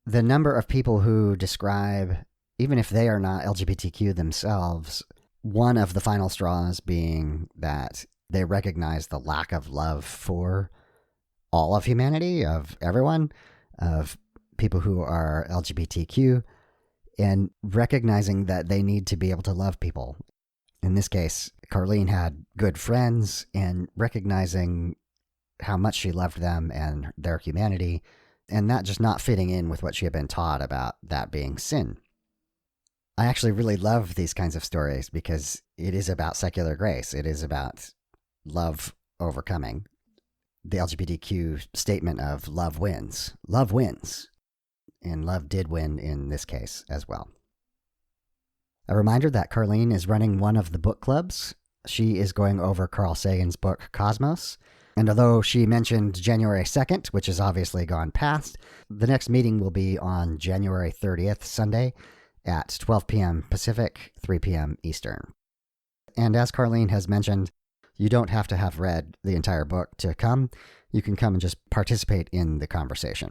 The number of people who describe, even if they are not LGBTQ themselves, one of the final straws being that they recognize the lack of love for all of humanity, of everyone, of people who are LGBTQ, and recognizing that they need to be able to love people. In this case, Carlene had good friends, and recognizing how much she loved them and their humanity, and that just not fitting in with what she had been taught about that being sin. I actually really love these kinds of stories because it is about secular grace. It is about love overcoming. The LGBTQ statement of love wins. Love wins. And love did win in this case as well. A reminder that Carlene is running one of the book clubs. She is going over Carl Sagan's book, Cosmos. And although she mentioned January 2nd, which has obviously gone past, the next meeting will be on January 30th, Sunday, at 12 p.m. Pacific, 3 p.m. Eastern. And as Carlene has mentioned, you don't have to have read the entire book to come. You can come and just participate in the conversation.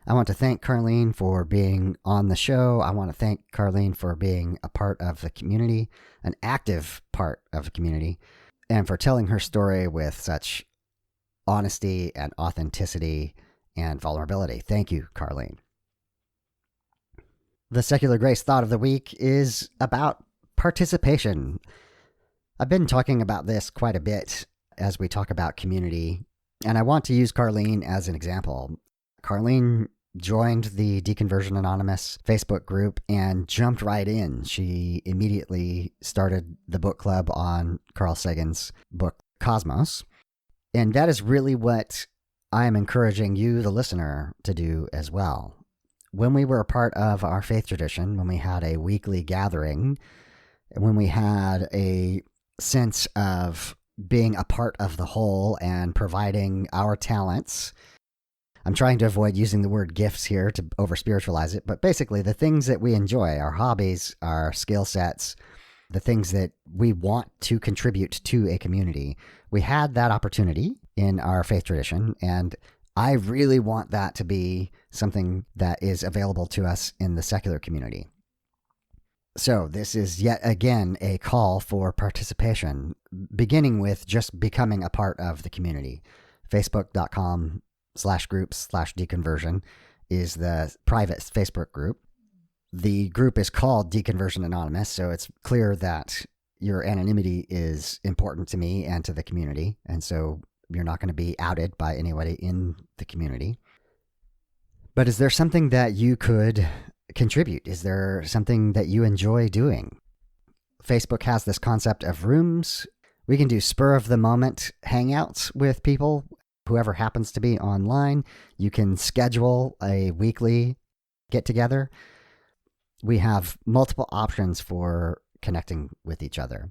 I want to thank Carlene for being on the show. I want to thank Carlene for being a part of the community, an active part of the community, and for telling her story with such honesty and authenticity and vulnerability. Thank you, Carlene. The Secular Grace Thought of the Week is about participation. I've been talking about this quite a bit as we talk about community, and I want to use Carlene as an example. Carlene joined the Deconversion Anonymous Facebook group and jumped right in. She immediately started the book club on Carl Sagan's book, Cosmos. And that is really what I am encouraging you, the listener, to do as well. When we were a part of our faith tradition, when we had a weekly gathering, when we had a sense of being a part of the whole and providing our talents, I'm trying to avoid using the word gifts here to over-spiritualize it, but basically the things that we enjoy, our hobbies, our skill sets, the things that we want to contribute to a community. We had that opportunity in our faith tradition, and I really want that to be something that is available to us in the secular community. So this is yet again a call for participation, beginning with just becoming a part of the community. Facebook.com/groups/deconversion is the private Facebook group. The group is called Deconversion Anonymous, so it's clear that your anonymity is important to me and to the community, and so you're not going to be outed by anybody in the community. But is there something that you could contribute? Is there something that you enjoy doing? Facebook has this concept of rooms. We can do spur of the moment hangouts with people Whoever happens to be online, you can schedule a weekly get-together. We have multiple options for connecting with each other.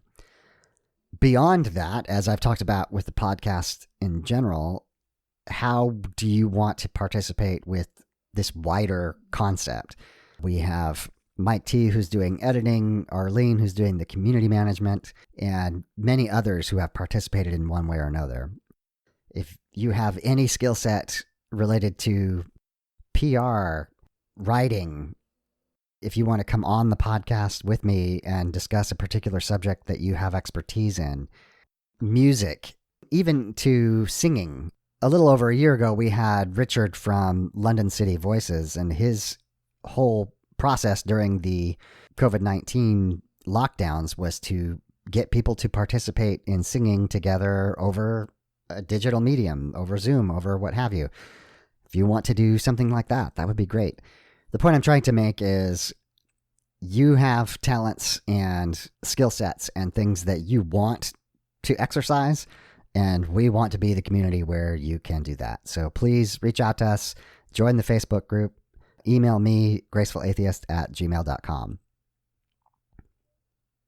Beyond that, as I've talked about with the podcast in general, how do you want to participate with this wider concept? We have Mike T, who's doing editing, Carlene, who's doing the community management, and many others who have participated in one way or another. If you have any skill set related to PR, writing, if you want to come on the podcast with me and discuss a particular subject that you have expertise in, music, even to singing. A little over a year ago, we had Richard from London City Voices, and his whole process during the COVID-19 lockdowns was to get people to participate in singing together over a digital medium, over Zoom, over what have you. If you want to do something like that, that would be great. The point I'm trying to make is you have talents and skill sets and things that you want to exercise, and we want to be the community where you can do that. So please reach out to us, join the Facebook group, email me, gracefulatheist@gmail.com.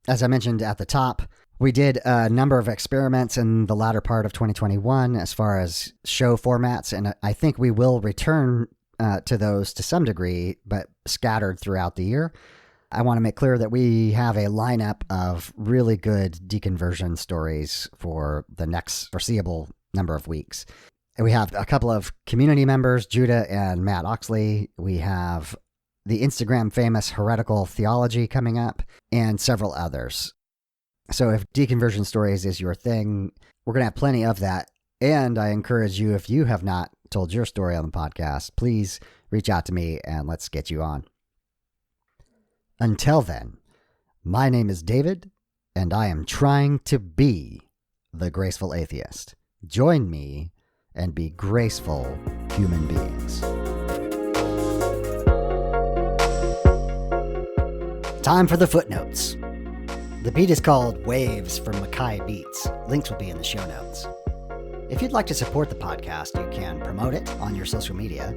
As I mentioned at the top, we did a number of experiments in the latter part of 2021 as far as show formats, and I think we will return to those to some degree, but scattered throughout the year. I want to make clear that we have a lineup of really good deconversion stories for the next foreseeable number of weeks. We have a couple of community members, Judah and Matt Oxley. We have the Instagram famous Heretical Theology coming up, and several others. So if deconversion stories is your thing, we're going to have plenty of that. And I encourage you, if you have not told your story on the podcast, please reach out to me and let's get you on. Until then, my name is David, and I am trying to be the Graceful Atheist. Join me and be graceful human beings. Time for the footnotes. The beat is called Waves from Mackay Beats. Links will be in the show notes. If you'd like to support the podcast, you can promote it on your social media.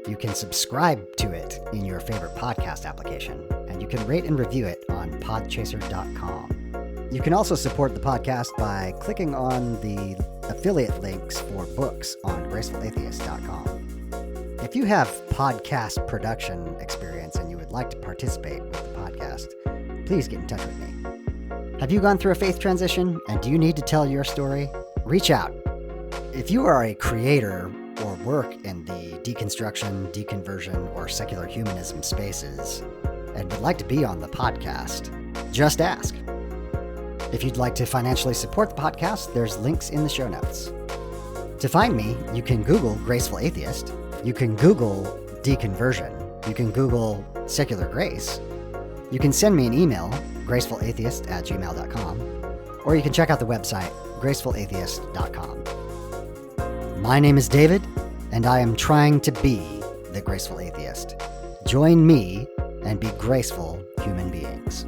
You can subscribe to it in your favorite podcast application, and you can rate and review it on podchaser.com. You can also support the podcast by clicking on the affiliate links for books on gracefulatheist.com. If you have podcast production experience and you would like to participate with the podcast, please get in touch with me. Have you gone through a faith transition and do you need to tell your story? Reach out. If you are a creator or work in the deconstruction, deconversion, or secular humanism spaces and would like to be on the podcast, just ask. If you'd like to financially support the podcast, there's links in the show notes. To find me, you can Google Graceful Atheist, you can Google Deconversion, you can Google Secular Grace, you can send me an email, gracefulatheist@gmail.com, or you can check out the website, gracefulatheist.com. My name is David, and I am trying to be the Graceful Atheist. Join me and be graceful human beings.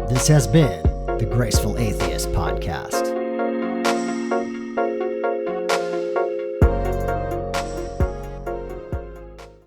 This has been the Graceful Atheist Podcast.